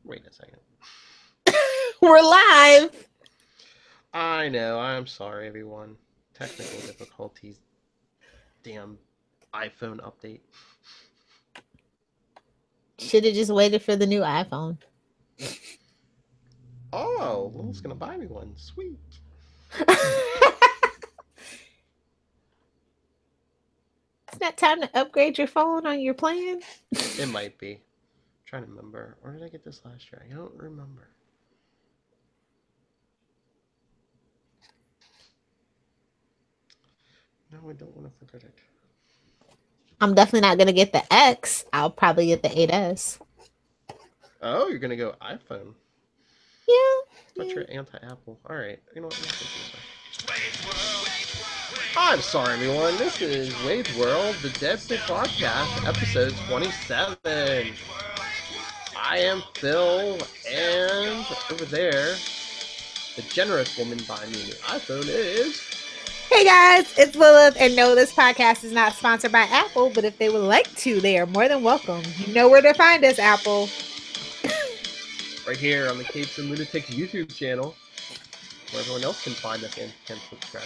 Wait a second. We're live. I know. I'm sorry, everyone. Technical difficulties. Damn iPhone update. Should have just waited for the new iPhone. Oh, Lil's gonna buy me one. Sweet. It's not time to upgrade your phone on your plan. It might be. I'm trying to remember. Or did I get this last year? I don't remember. No, I don't want to forget it. I'm definitely not gonna get the X. I'll probably get the 8S. Oh, you're gonna go iPhone. Yeah. But you're anti-Apple. All right. You know what? I'm sorry, everyone. This is Wade's World, the Deadpool Podcast, episode 27. I am Phil, and over there, the generous woman buying me an iPhone is... Hey guys, it's Lilith, and no, this podcast is not sponsored by Apple, but if they would like to, they are more than welcome. You know where to find us, Apple. Right here on the Capes and Lunatics YouTube channel, where everyone else can find us and can subscribe.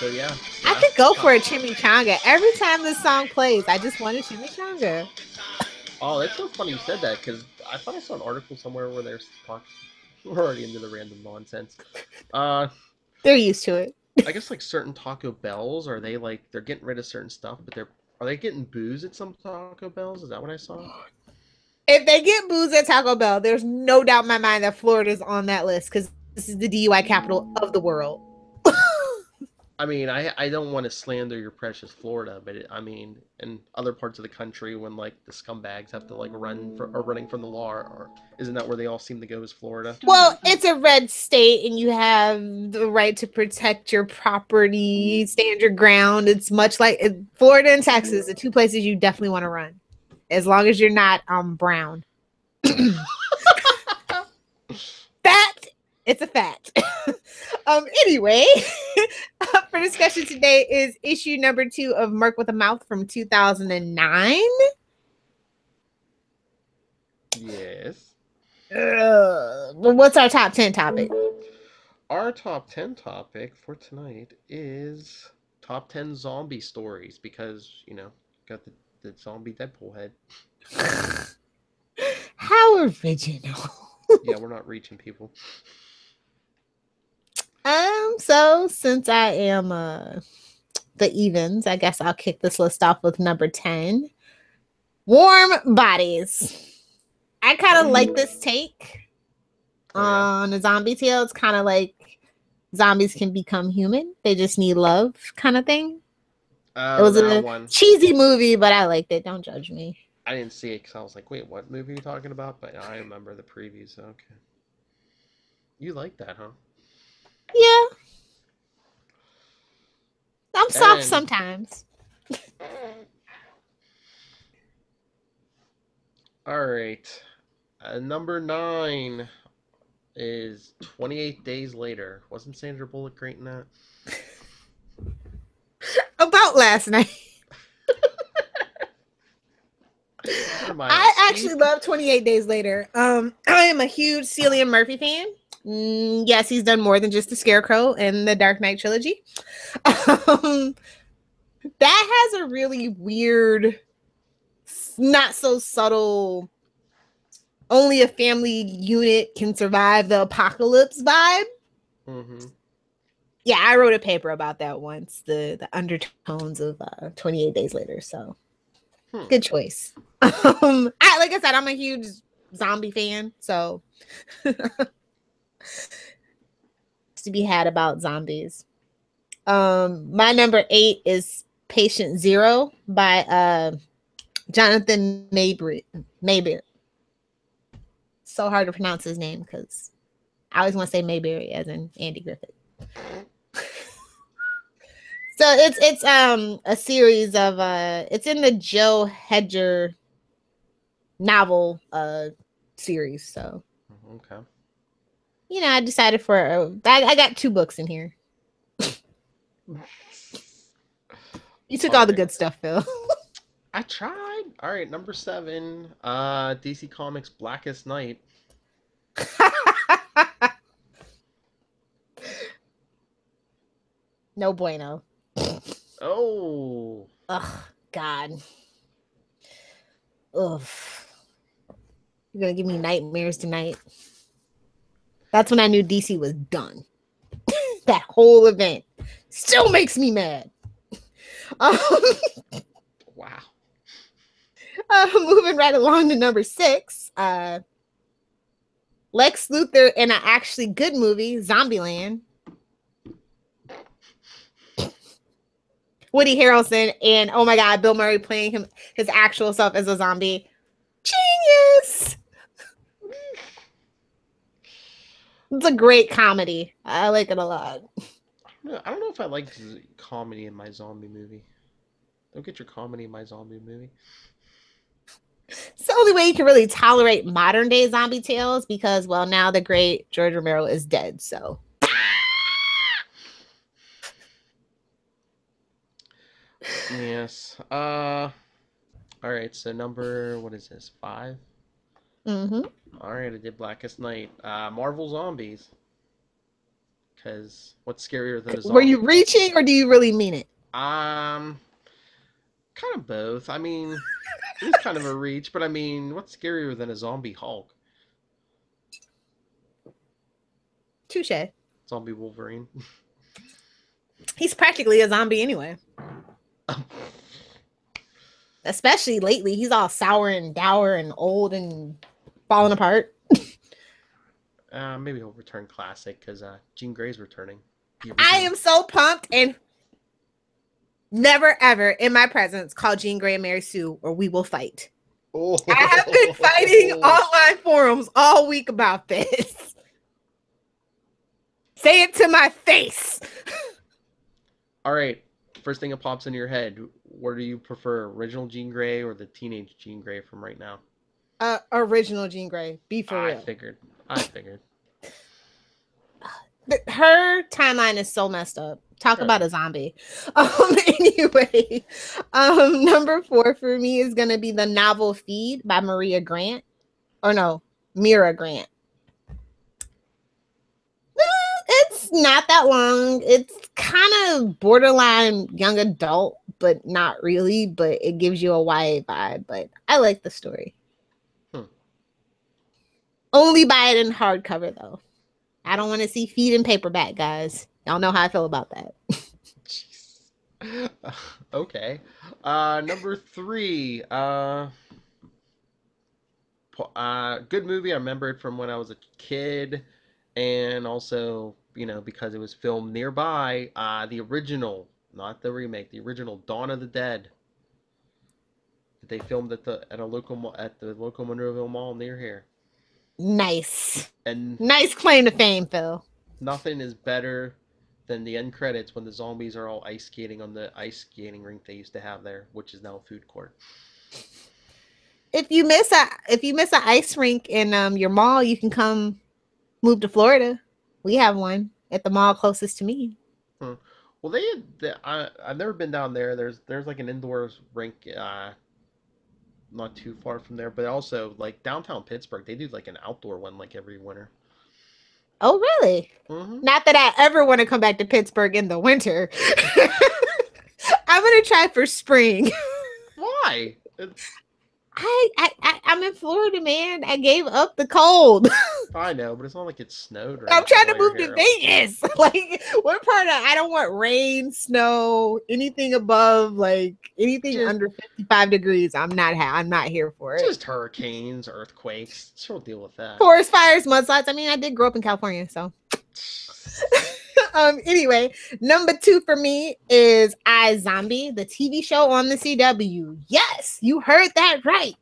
So yeah. I could go for a chimichanga. Every time this song plays, I just want a chimichanga. Oh, that's so funny you said that, because I thought I saw an article somewhere where there's talk. We're already into the random nonsense. They're used to it. I guess like certain Taco Bells, are they like they're getting rid of certain stuff, but are they getting booze at some Taco Bells? Is that what I saw? If they get booze at Taco Bell, there's no doubt in my mind that Florida's on that list because this is the DUI capital of the world. I mean, I don't want to slander your precious Florida, but in other parts of the country, when like the scumbags have to like running from the law, or isn't that where they all seem to go? Is Florida? Well, it's a red state, and you have the right to protect your property, stand your ground. It's much like Florida and Texas, the two places you definitely want to run, as long as you're not brown. Fact. It's a fact. Anyway, up for discussion today is issue number 2 of Merc with a Mouth from 2009. Yes. What's our top 10 topic? Our top 10 topic for tonight is top 10 zombie stories, because, got the zombie Deadpool head. How original. Yeah, we're not reaching people. So since I am the evens, I guess I'll kick this list off with number 10. Warm bodies. I kind of like this take on a zombie tale. It's kind of like zombies can become human. They just need love kind of thing. It was a cheesy movie, but I liked it. Don't judge me. I didn't see it because I was like, wait, what movie are you talking about? But I remember the previews. Okay. You like that, huh? Yeah. I'm soft sometimes. All right. Number 9 is 28 Days Later. Wasn't Sandra Bullock great in that? About last night. I actually love 28 Days Later. I am a huge Cillian Murphy fan. Yes, he's done more than just the Scarecrow in the Dark Knight trilogy. That has a really weird, not so subtle, only a family unit can survive the apocalypse vibe. Mm-hmm. Yeah, I wrote a paper about that once, the undertones of 28 Days Later. So good choice. Like I said, I'm a huge zombie fan, so to be had about zombies. My number 8 is Patient Zero by Jonathan Mayberry. So hard to pronounce his name because I always want to say Mayberry as in Andy Griffith. So it's a series of it's in the Joe Hedger novel series. So okay. I decided for I got 2 books in here. You took All all the right. good stuff, Phil. I tried. All right, number 7. DC Comics Blackest Night. No bueno. Oh. Ugh, God. Ugh. You're gonna give me nightmares tonight. That's when I knew DC was done. That whole event still makes me mad. Um, Wow. moving right along to number 6. Lex Luthor in an actually good movie, Zombieland. Woody Harrelson and oh my God, Bill Murray playing his actual self as a zombie. Genius! It's a great comedy. I like it a lot. I don't know if I like comedy in my zombie movie. Don't get your comedy in my zombie movie. It's the only way you can really tolerate modern day zombie tales because, well, now the great George Romero is dead. So, Yes. All right. So what is this? 5. mm-hmm. All right. I did Blackest Night. Marvel Zombies. Because what's scarier than a Were zombie? you reaching or do you really mean it? Um, kind of both. I mean, it is kind of a reach, but I mean, what's scarier than a zombie Hulk? Touche. Zombie Wolverine. He's practically a zombie anyway. Especially lately. He's all sour and dour and old and falling apart. Maybe he'll return classic because Jean Grey's returning. I am so pumped and never ever in my presence call Jean Grey and Mary Sue or we will fight. Oh. I have been fighting online forums all week about this. Say it to my face. All right. First thing that pops into your head, what do you prefer, original Jean Grey or the teenage Jean Grey from right now? Original Jean Grey. Be for real. I figured. Her timeline is so messed up. Talk about a zombie. Anyway, number 4 for me is gonna be The Novel Feed by Maria Grant. Or no, Mira Grant. It's not that long. It's kind of borderline young adult, but not really. But it gives you a YA vibe. But I like the story. Only buy it in hardcover though. I don't want to see feed in paperback, guys. Y'all know how I feel about that. Okay. Number 3. Good movie. I remember it from when I was a kid, and also, because it was filmed nearby. The original, not the remake. The original, Dawn of the Dead. They filmed at the local Monroeville Mall near here. Nice. And nice claim to fame, Phil. Nothing is better than the end credits when the zombies are all ice skating on the ice skating rink they used to have there, which is now a food court. If you miss an ice rink in your mall, you can come move to Florida. We have one at the mall closest to me. Well, I've never been down there. There's like an indoors rink not too far from there, but also like downtown Pittsburgh, they do like an outdoor one like every winter. Oh, really? Mm-hmm. Not that I ever want to come back to Pittsburgh in the winter. I'm gonna try for spring. Why? I'm in Florida, man. I gave up the cold. I know, but it's not like it snowed. I'm trying to move to Vegas. Like, what part of I don't want rain, snow, anything above anything under 55 degrees. I'm not here for it. Just hurricanes, earthquakes. She'll deal with that. Forest fires, mudslides. I mean, I did grow up in California, so. Anyway, number 2 for me is iZombie, the TV show on the CW. Yes, you heard that right.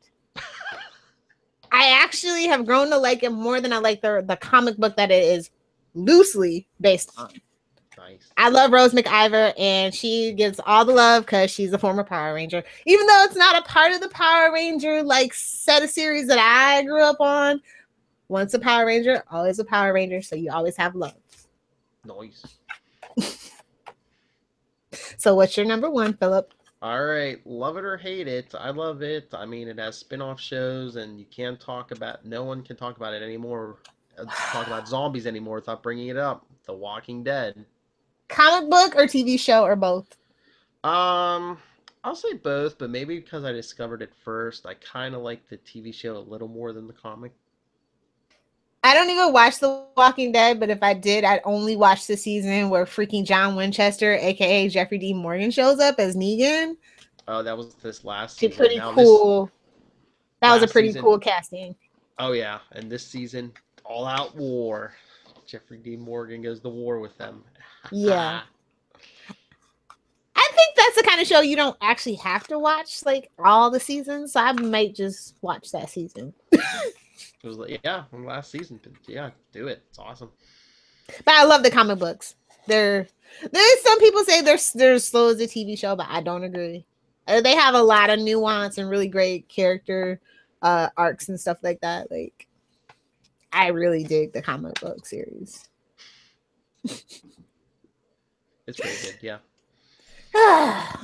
I actually have grown to like it more than I like the comic book that it is loosely based on. Nice. I love Rose McIver, and she gets all the love because she's a former Power Ranger. Even though it's not a part of the Power Ranger set of series that I grew up on, once a Power Ranger, always a Power Ranger, so you always have love. Nice. So what's your number 1, Philip? All right, love it or hate it, I love it. I mean, it has spin-off shows, and you can't talk about. No one can talk about it anymore. Talk about zombies anymore without bringing it up. The Walking Dead. Comic book or TV show or both? Um, I'll say both, but maybe because I discovered it first, I kind of like the TV show a little more than the comic. I don't even watch The Walking Dead, but if I did, I'd only watch the season where freaking John Winchester, aka Jeffrey D. Morgan, shows up as Negan. Oh, that was this last It's season. pretty Now this cool. That was a last pretty season. cool casting. Oh yeah, and this season, all out war. Jeffrey D. Morgan goes to war with them. Yeah. I think that's the kind of show you don't actually have to watch like all the seasons. So I might just watch that season. It was like, yeah, last season. Yeah, do it. It's awesome. But I love the comic books. There's some people say they're as slow as a TV show, but I don't agree. They have a lot of nuance and really great character arcs and stuff like that. Like, I really dig the comic book series. It's pretty good, yeah.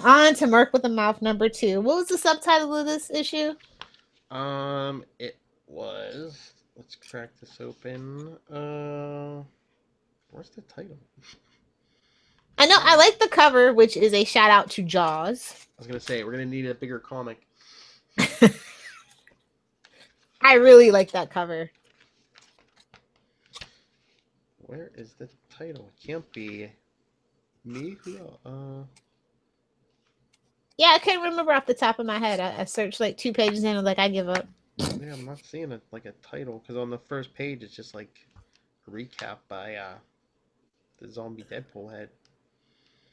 On to Merc with a Mouth #2. What was the subtitle of this issue? It was. Let's crack this open. Where's the title? I know I like the cover, which is a shout out to Jaws. I was gonna say we're gonna need a bigger comic. I really like that cover. Where is the title? It can't be me. Yeah, I couldn't remember off the top of my head. I searched like 2 pages in, and like I give up. Yeah, I'm not seeing it like a title because on the first page it's just like a recap by the zombie Deadpool head.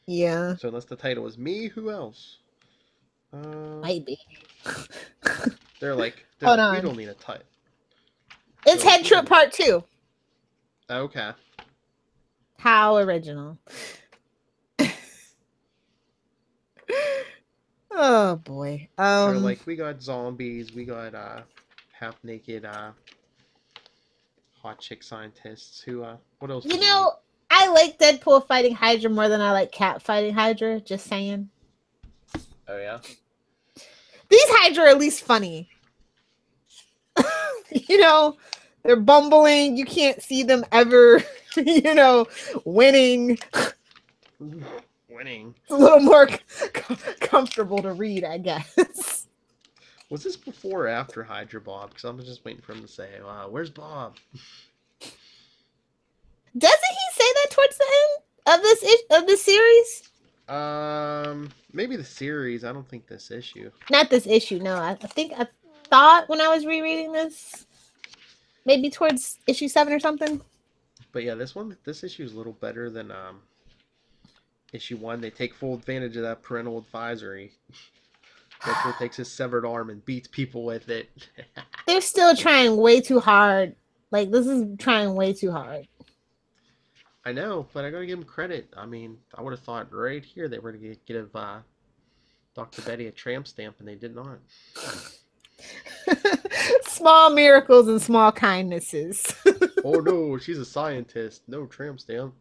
Yeah. So unless the title is me, who else? Might be. They're like, Hold we on. don't need a title. It's Head Trip Part 2. Okay. How original. Oh boy. They're like, we got zombies, we got half naked hot chick scientists who what else? You know, I like Deadpool fighting Hydra more than I like Cap fighting Hydra, just saying. Oh yeah. These Hydra are at least funny. You know, they're bumbling, you can't see them ever, you know, winning. Winning. It's a little more comfortable to read, I guess. Was this before or after Hydra Bob? Because I'm just waiting for him to say, where's Bob? Doesn't he say that towards the end of this series? Maybe the series. I don't think this issue. Not this issue, no. I thought when I was rereading this, maybe towards issue 7 or something. But yeah, this issue is a little better than issue 1. They take full advantage of that parental advisory. Deadpool takes his severed arm and beats people with it. They're still trying way too hard. Like, this is trying way too hard. I know, but I gotta give him credit. I mean, I would have thought right here they were gonna give Dr. Betty a tramp stamp, and they did not. Small miracles and small kindnesses. Oh no, she's a scientist. No tramp stamp.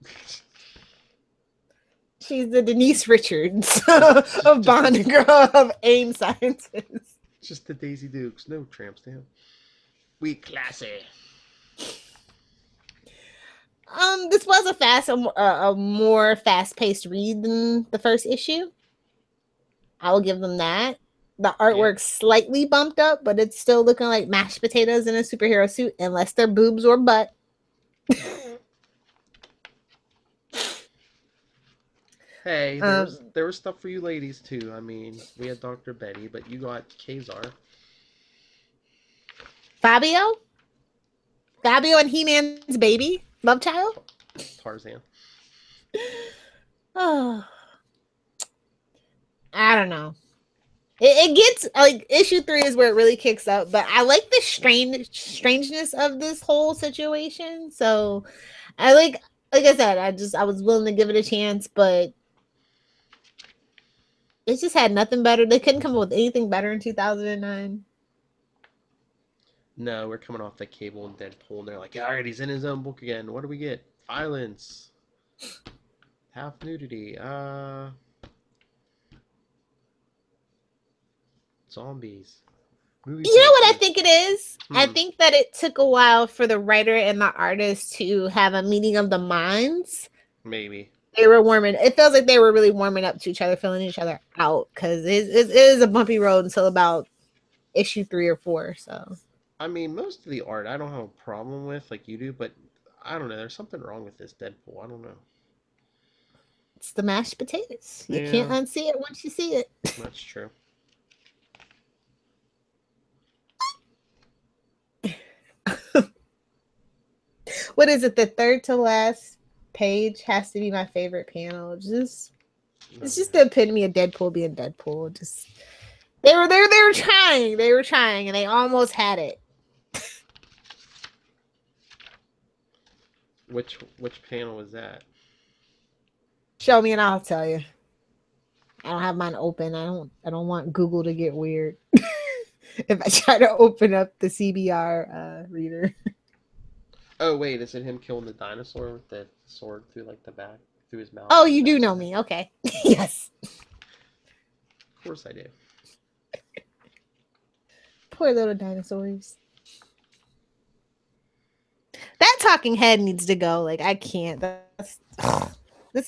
She's the Denise Richards of Bond Girl of A.I.M scientists. Just the Daisy Dukes. No tramp stamp. We classy. This was a more fast-paced read than the first issue. I will give them that. The artwork's slightly bumped up, but it's still looking like mashed potatoes in a superhero suit, unless they're boobs or butt. Hey, there was stuff for you ladies too. I mean, we had Dr. Betty, but you got Kazar. Fabio and He-Man's baby, love child. Tarzan. Oh, I don't know. It gets like issue 3 is where it really kicks up, but I like the strangeness of this whole situation. So I like I said, I was willing to give it a chance, but it just had nothing better. They couldn't come up with anything better in 2009. No, we're coming off the Cable and Deadpool, and they're like, all right, he's in his own book again. What do we get? Violence. Half nudity. Zombies. Movie You know what I posters. think it is? I think that it took a while for the writer and the artist to have a meeting of the minds. Maybe. They were warming. It feels like they were really warming up to each other, filling each other out, because it is a bumpy road until about issue 3 or 4. So I mean, most of the art I don't have a problem with, like you do, but I don't know. There's something wrong with this Deadpool. I don't know. it's the mashed potatoes. You can't Yeah, unsee it once you see it. that's true. What is it? The third to last page has to be my favorite panel. It's just the epitome of Deadpool being Deadpool. Just they were trying. They were trying, and they almost had it. Which panel was that? Show me and I'll tell you. I don't have mine open. I don't want Google to get weird. If I try to open up the CBR reader. Oh wait, is it him killing the dinosaur with the sword through like the back, through his mouth? Oh, you do know me. Okay. Yes. Of course I do. Poor little dinosaurs. That talking head needs to go. Like, I can't. That's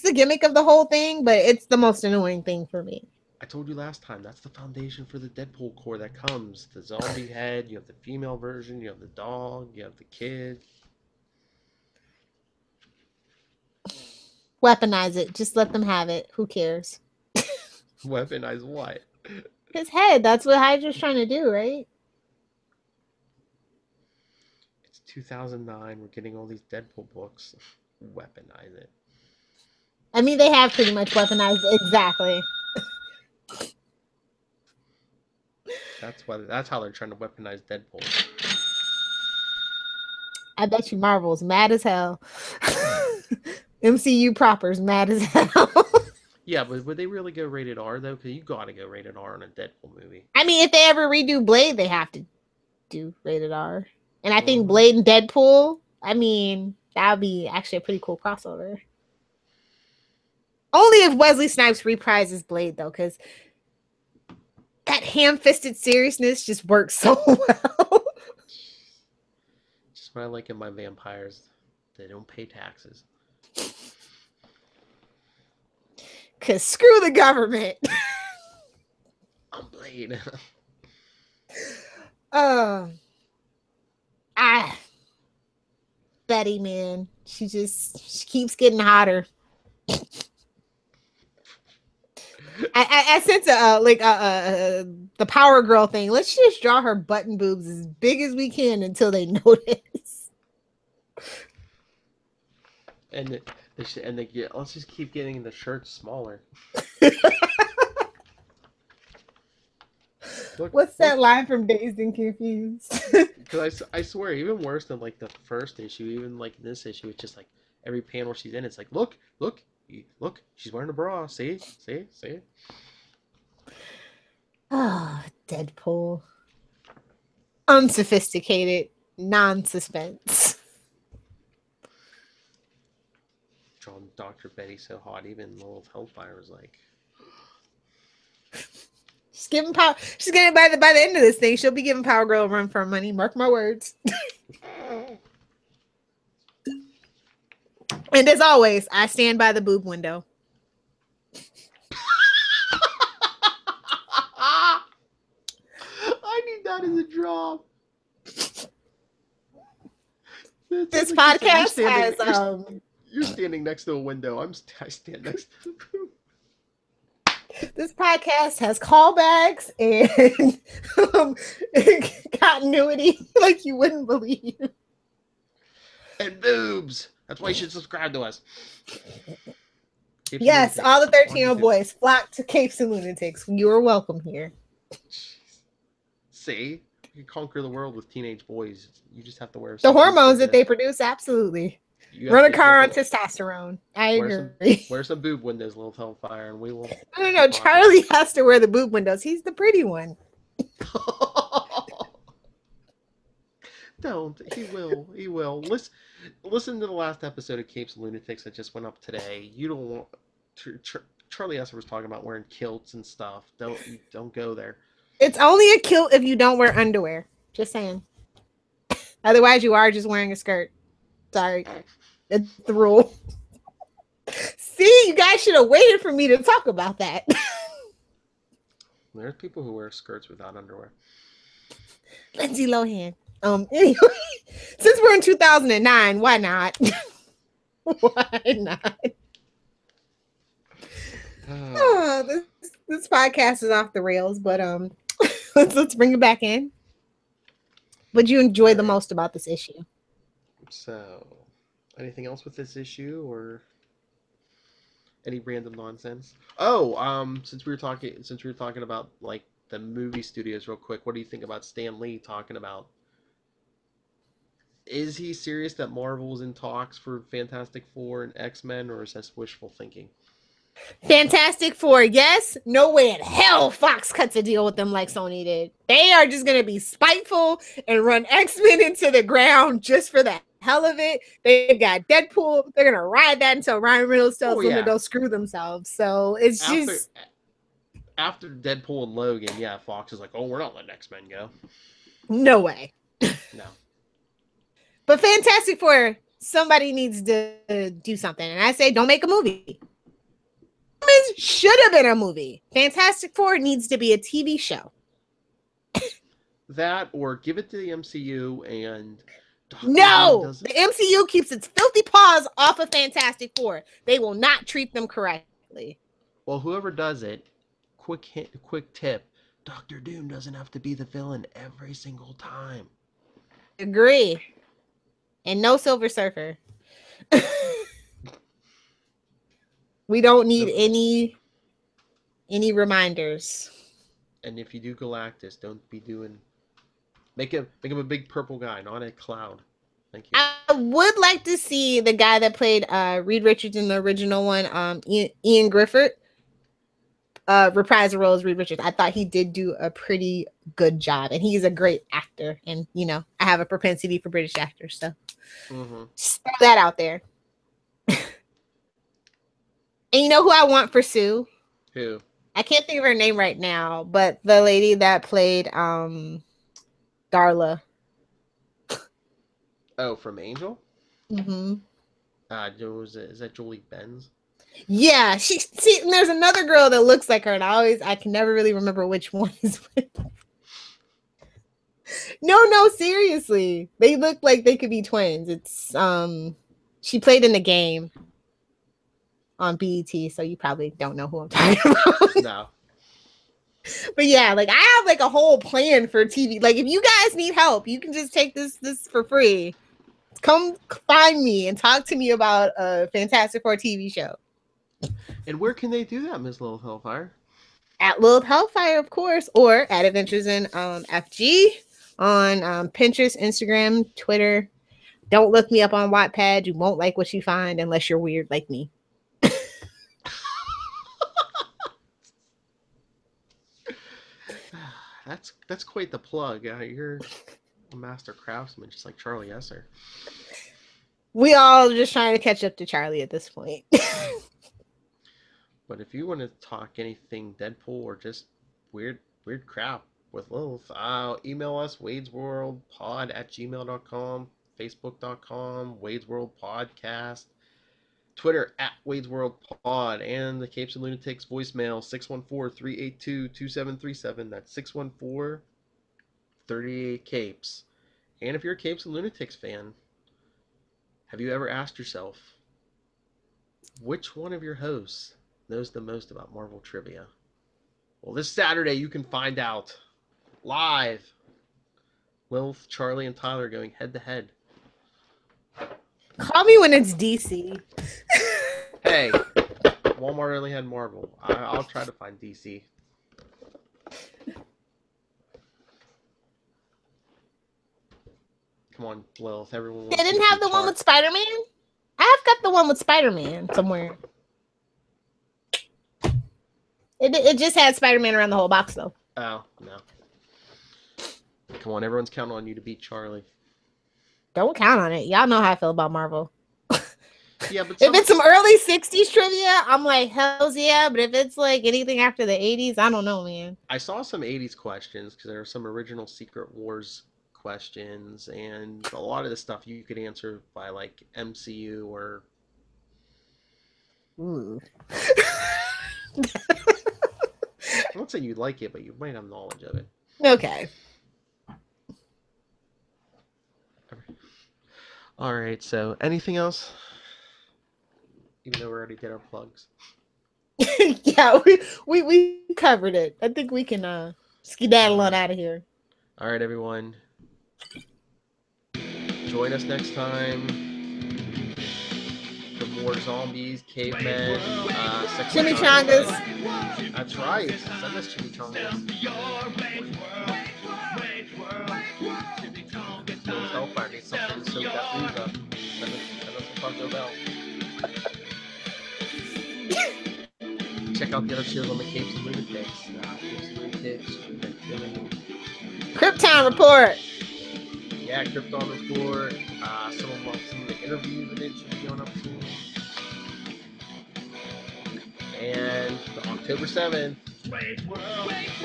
the gimmick of the whole thing, but it's the most annoying thing for me. I told you last time, that's the foundation for the Deadpool core that comes. The zombie head, you have the female version, you have the dog, you have the kid. Weaponize it. Just let them have it. Who cares? Weaponize what? His head. That's what Hydra's trying to do, right? It's 2009. We're getting all these Deadpool books. Weaponize it. I mean, they have pretty much weaponized it. Exactly. That's how they're trying to weaponize Deadpool. I bet you Marvel's mad as hell. MCU proper's mad as hell. Yeah, but would they really go rated R though? Because you gotta go rated R on a Deadpool movie. I mean, if they ever redo Blade, they have to do rated R. And I think Blade and Deadpool, I mean, that would be actually a pretty cool crossover. Only if Wesley Snipes reprises Blade, though, because that ham-fisted seriousness just works so well. Just what I like in my vampires. They don't pay taxes. Because screw the government. I'm Blade. Betty, man. She keeps getting hotter. I sense the Power Girl thing. Let's just draw her button boobs as big as we can until they notice. And let's just keep getting the shirts smaller. What's that line from Dazed and Confused? Because I swear, even worse than like the first issue, even like this issue, it's just like every panel she's in, it's like, look, she's wearing a bra. See. Oh, Deadpool. Unsophisticated, non-suspense. Drawn Dr. Betty so hot, even Lilth Hellfire was like. She's giving power. She's gonna by the end of this thing, she'll be giving Power Girl a run for her money. Mark my words. And as always, I stand by the boob window. I need that as a drop. This podcast has You're standing next to a window. I stand next to the boob. This podcast has callbacks and continuity like you wouldn't believe. And boobs. That's why you should subscribe to us. Yes, all the 13-year-old boys flock to Capes and Lunatics. You are welcome here. See? You can conquer the world with teenage boys. You just have to wear the hormones that they produce, absolutely. Run a car on testosterone. I agree. Wear some boob windows, Lilth Hellfire, and we will. No. Charlie has to wear the boob windows. He's the pretty one. Don't. He will. Listen to the last episode of Capes and Lunatics that just went up today. You don't want. Charlie Esser was talking about wearing kilts and stuff. Don't go there. It's only a kilt if you don't wear underwear. Just saying. Otherwise, you are just wearing a skirt. Sorry. It's the rule. See, you guys should have waited for me to talk about that. There's people who wear skirts without underwear. Lindsay Lohan. Anyway, since we're in 2009, why not? Why not? This podcast is off the rails, but let's bring it back in. What'd you enjoy the most about this issue? So, anything else with this issue or any random nonsense? Oh, since we were talking about like the movie studios real quick, what do you think about Stan Lee talking about? Is he serious that Marvel's in talks for Fantastic Four and X-Men, or is that wishful thinking? Fantastic Four, yes. No way in hell Fox cuts a deal with them like Sony did. They are just going to be spiteful and run X-Men into the ground just for the hell of it. They've got Deadpool. They're going to ride that until Ryan Reynolds tells them to go screw themselves. So it's After Deadpool and Logan, yeah, Fox is like, oh, we're not letting X-Men go. No way. No. But Fantastic Four, somebody needs to do something. And I say, don't make a movie. Should have been a movie. Fantastic Four needs to be a TV show. That, or give it to the MCU and... No! The MCU keeps its filthy paws off of Fantastic Four. They will not treat them correctly. Well, whoever does it, quick tip, Doctor Doom doesn't have to be the villain every single time. Agree. And no Silver Surfer. We don't need any reminders. And if you do Galactus, don't be doing... Make him a big purple guy, not a cloud. Thank you. I would like to see the guy that played Reed Richards in the original one, Ian Griffith, reprise the role as Reed Richards. I thought he did do a pretty good job, and he's a great actor. And I have a propensity for British actors, so just throw that out there. And you know who I want for Sue? Who? I can't think of her name right now, but the lady that played Darla. Oh, from Angel? Mm-hmm. Is that Julie Benz? Yeah, and there's another girl that looks like her, and I can never really remember which one is which. No, seriously. They look like they could be twins. It's she played in the game on BET, so you probably don't know who I'm talking about. No. But yeah, like I have like a whole plan for TV. Like if you guys need help, you can just take this for free. Come find me and talk to me about a Fantastic Four TV show. And where can they do that, Ms. Lilth Hellfire? At Lilth Hellfire, of course, or at Adventures in FG on Pinterest, Instagram, Twitter. Don't look me up on Wattpad. You won't like what you find unless you're weird like me. That's quite the plug. You're a master craftsman, just like Charlie Esser. We all just trying to catch up to Charlie at this point. But if you want to talk anything Deadpool or just weird crap with Lilth, email us wadesworldpod@gmail.com, facebook.com, Wade's World Podcast, Twitter @WadesWorldPod, and the Capes and Lunatics voicemail 614-382-2737. That's 614-38-CAPES. And if you're a Capes and Lunatics fan, have you ever asked yourself, which one of your hosts knows the most about Marvel trivia? Well, this Saturday you can find out live. Lilth, Charlie, and Tyler going head to head. Call me when it's DC. Hey, Walmart only had Marvel. I'll try to find DC. Come on, Lilth. Everyone. They didn't have the one with Spider-Man? I've got the one with Spider-Man somewhere. It just had Spider-Man around the whole box, though. Oh, no. Come on, everyone's counting on you to beat Charlie. Don't count on it. Y'all know how I feel about Marvel. Yeah, but if it's some early 60s trivia, I'm like, hells yeah. But if it's like anything after the 80s, I don't know, man. I saw some 80s questions because there were some original Secret Wars questions, and a lot of the stuff you could answer by like MCU or. Ooh. I won't say you like it, but you might have knowledge of it. Okay. All right. So, anything else? Even though we already did our plugs. Yeah, we covered it. I think we can skedaddle on out of here. All right, everyone. Join us next time for more zombies, cavemen, Chimichangas. That's right. Send us chimichangas. Hellfire needs something to soak that booze up. Send us a Taco Bell. Check out the other shows on the Capes and Lunatics. Capes and Lunatics. Krypton Report. Yeah, Krypton Report. Some of the interviews that should be going up soon. And October 7th,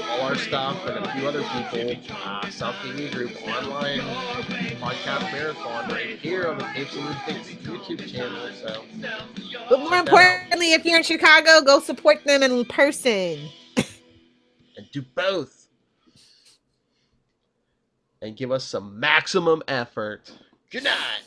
all our stuff and a few other people, Southgate Media Group online podcast marathon right here on the Capes and Lunatics YouTube channel. So, But more importantly, if you're in Chicago, go support them in person. And do both. And give us some maximum effort. Good night.